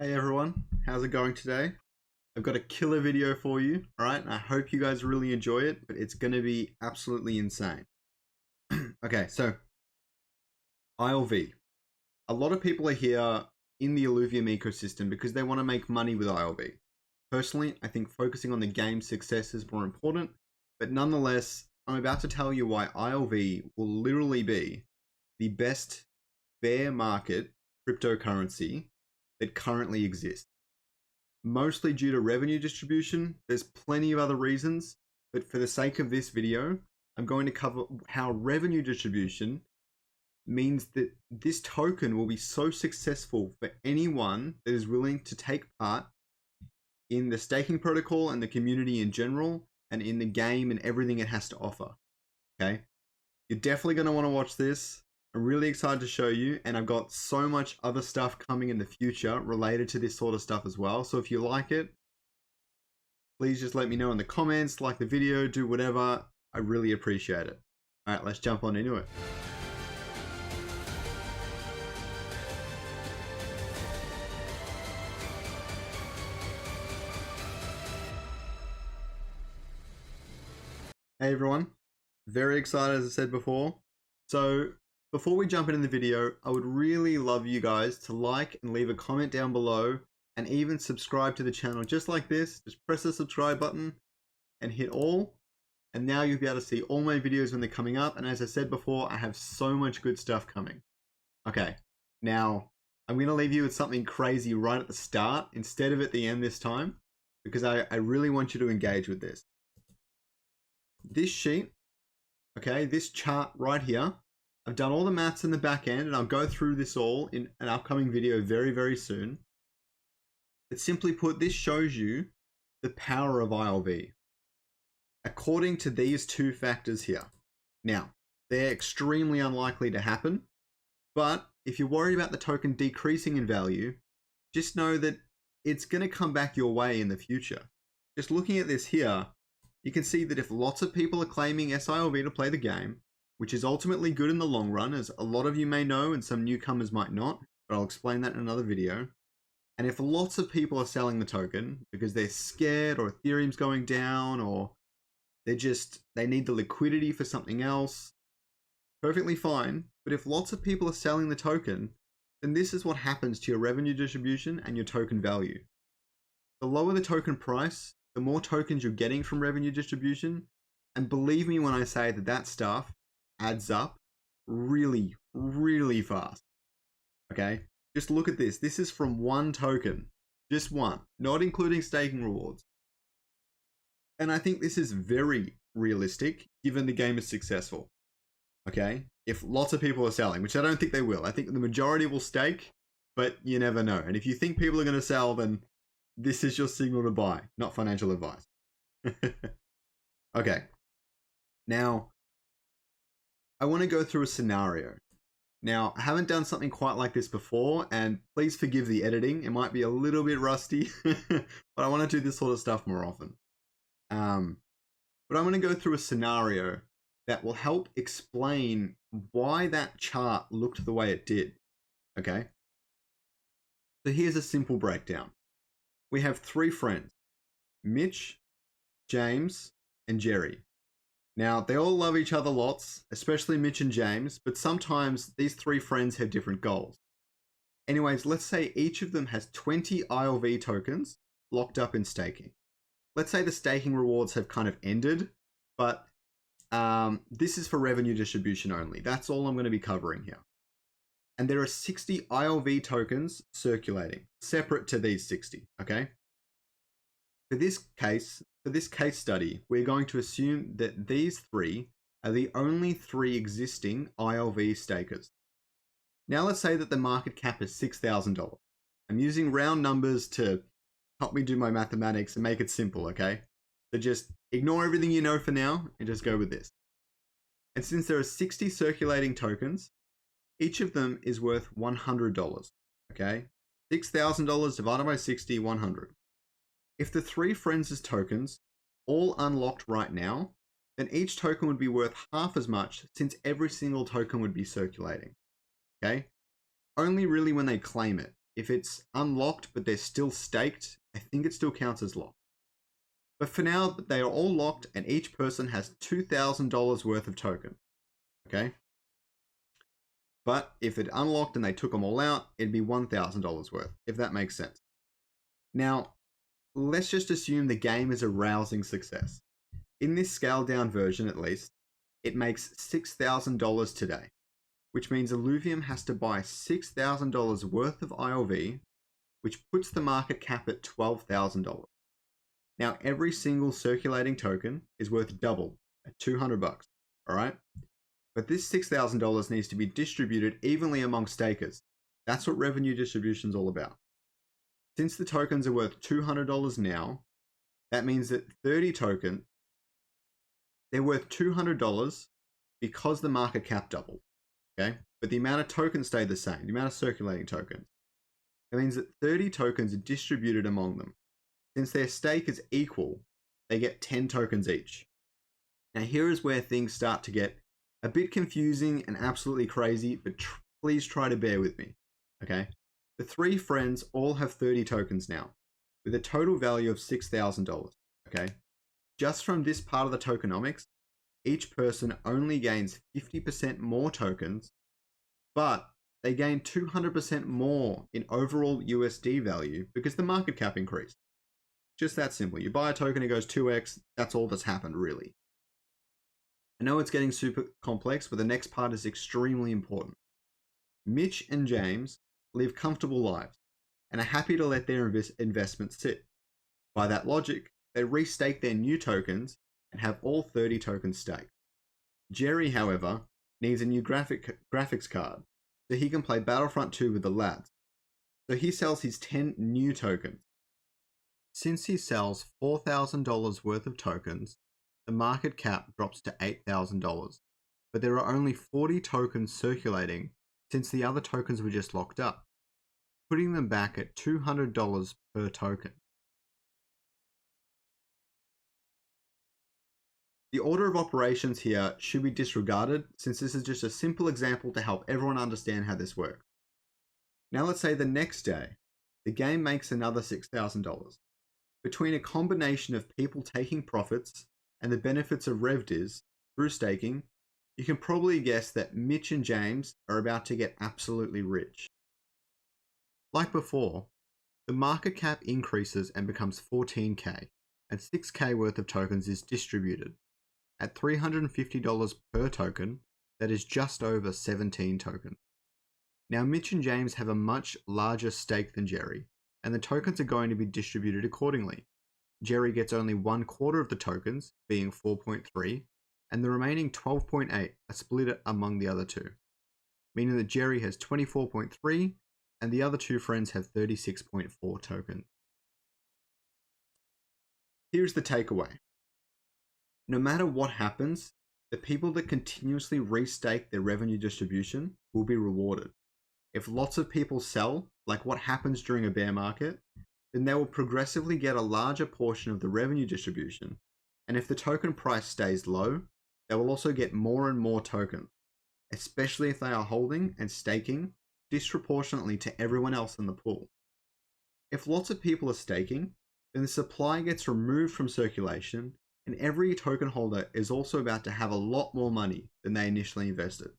Hey everyone, how's it going today? I've got a killer video for you, alright? I hope you guys really enjoy it, but it's going to be absolutely insane. Okay, so ILV. A lot of people are here in the Illuvium ecosystem because they want to make money with ILV. Personally, I think focusing on the game's success is more important, but nonetheless, I'm about to tell you why ILV will literally be the best bear market cryptocurrency that currently exists. Mostly due to revenue distribution. There's plenty of other reasons, but for the sake of this video, I'm going to cover how revenue distribution means that this token will be so successful for anyone that is willing to take part in the staking protocol and the community in general, and in the game and everything it has to offer. Okay, you're definitely going to want to watch this. I'm really excited to show you, and I've got so much other stuff coming in the future related to this sort of stuff as well. So if you like it, please just let me know in the comments, like the video, do whatever. I really appreciate it. All right, let's jump on into it. Hey everyone, very excited as I said before. So before we jump into the video, I would really love you guys to like and leave a comment down below, and even subscribe to the channel just like this. Just press the subscribe button and hit all, and now you'll be able to see all my videos when they're coming up. And as I said before, I have so much good stuff coming. Okay, now I'm going to leave you with something crazy right at the start instead of at the end this time, because I really want you to engage with this. This sheet, okay, this chart right here, I've done all the maths in the back end, and I'll go through this all in an upcoming video very, very soon. But simply put, this shows you the power of ILV according to these two factors here. Now, they're extremely unlikely to happen, but if you're worried about the token decreasing in value, just know that it's going to come back your way in the future. Just looking at this here, you can see that if lots of people are claiming sILV to play the game, which is ultimately good in the long run, as a lot of you may know and some newcomers might not, but I'll explain that in another video. And if lots of people are selling the token because they're scared, or Ethereum's going down, or they need the liquidity for something else, perfectly fine. But if lots of people are selling the token, then this is what happens to your revenue distribution and your token value. The lower the token price, the more tokens you're getting from revenue distribution. And believe me when I say that that stuff adds up really, really fast. Okay, just look at this. This is from one token, just one, not including staking rewards. And I think this is very realistic given the game is successful. Okay, if lots of people are selling, which I don't think they will. I think the majority will stake, but you never know. And if you think people are going to sell, then this is your signal to buy, not financial advice. Okay, now I want to go through a scenario. Now, I haven't done something quite like this before, and please forgive the editing. It might be a little bit rusty, but I want to do this sort of stuff more often. But I'm going to go through a scenario that will help explain why that chart looked the way it did. Okay, so here's a simple breakdown. We have three friends, Mitch, James, and Jerry. Now, they all love each other lots, especially Mitch and James, but sometimes these three friends have different goals. Anyways, let's say each of them has 20 ILV tokens locked up in staking. Let's say the staking rewards have kind of ended, but this is for revenue distribution only. That's all I'm going to be covering here. And there are 60 ILV tokens circulating, separate to these 60, okay? For this case study, we're going to assume that these three are the only three existing ILV stakers. Now let's say that the market cap is $6,000. I'm using round numbers to help me do my mathematics and make it simple, okay? So just ignore everything you know for now and just go with this. And since there are 60 circulating tokens, each of them is worth $100, okay? $6,000 divided by 60, 100. If the three friends' tokens all unlocked right now, then each token would be worth half as much, since every single token would be circulating. Okay? Only really when they claim it. if it's unlocked but they're still staked, I think it still counts as locked. But for now, they are all locked and each person has $2,000 worth of token. Okay? But if it unlocked and they took them all out, it'd be $1,000 worth, if that makes sense. Now, let's just assume the game is a rousing success. In this scaled down version, at least, it makes $6,000 today, which means Illuvium has to buy $6,000 worth of ILV, which puts the market cap at $12,000. Now, every single circulating token is worth double at $200, all right? But this $6,000 needs to be distributed evenly among stakers. That's what revenue distribution is all about. Since the tokens are worth $200 now, that means that 30 tokens, they're worth $200 because the market cap doubled, okay? But the amount of tokens stayed the same, the amount of circulating tokens. That means that 30 tokens are distributed among them. Since their stake is equal, they get 10 tokens each. Now here is where things start to get a bit confusing and absolutely crazy, but please try to bear with me, okay? The three friends all have 30 tokens now, with a total value of $6,000, okay? Just from this part of the tokenomics, each person only gains 50% more tokens, but they gain 200% more in overall USD value because the market cap increased. Just that simple. You buy a token, it goes 2x. That's all that's happened, really. I know it's getting super complex, but the next part is extremely important. Mitch and James live comfortable lives and are happy to let their investments sit. By that logic, they restake their new tokens and have all 30 tokens staked. Jerry, however, needs a new graphics card so he can play Battlefront 2 with the lads. So he sells his 10 new tokens. Since he sells $4,000 worth of tokens, the market cap drops to $8,000, but there are only 40 tokens circulating since the other tokens were just locked up, putting them back at $200 per token. The order of operations here should be disregarded since this is just a simple example to help everyone understand how this works. Now let's say the next day, the game makes another $6,000. Between a combination of people taking profits and the benefits of RevDiz through staking, you can probably guess that Mitch and James are about to get absolutely rich. Like before, the market cap increases and becomes 14K, and 6K worth of tokens is distributed. At $350 per token, that is just over 17 tokens. Now Mitch and James have a much larger stake than Jerry, and the tokens are going to be distributed accordingly. Jerry gets only 1/4 of the tokens, being 4.3, and the remaining 12.8 are split among the other two, meaning that Jerry has 24.3 and the other two friends have 36.4 tokens. Here's the takeaway. No matter what happens, the people that continuously restake their revenue distribution will be rewarded. If lots of people sell, like what happens during a bear market, then they will progressively get a larger portion of the revenue distribution. And if the token price stays low, they will also get more and more tokens, especially if they are holding and staking disproportionately to everyone else in the pool. If lots of people are staking, then the supply gets removed from circulation, and every token holder is also about to have a lot more money than they initially invested.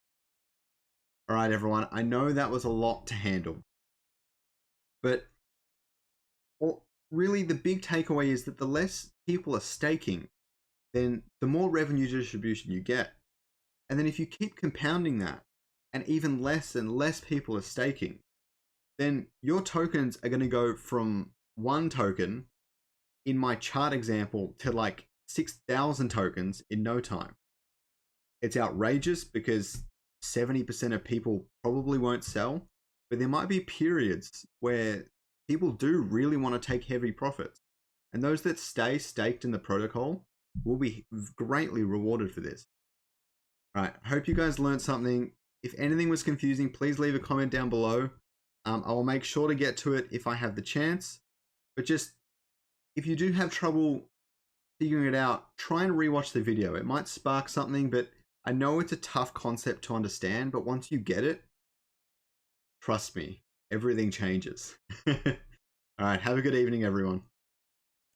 Alright everyone, I know that was a lot to handle, but really the big takeaway is that the less people are staking, then the more revenue distribution you get. And then if you keep compounding that, and even less and less people are staking, then your tokens are going to go from 1 token in my chart example to like 6,000 tokens in no time. It's outrageous because 70% of people probably won't sell, but there might be periods where people do really want to take heavy profits. And those that stay staked in the protocol will be greatly rewarded for this. All right, hope you guys learned something. If anything was confusing, please leave a comment down below. I will make sure to get to it if I have the chance. But just, if you do have trouble figuring it out, try and rewatch the video. It might spark something, but I know it's a tough concept to understand, but once you get it, trust me, everything changes. All right, have a good evening, everyone.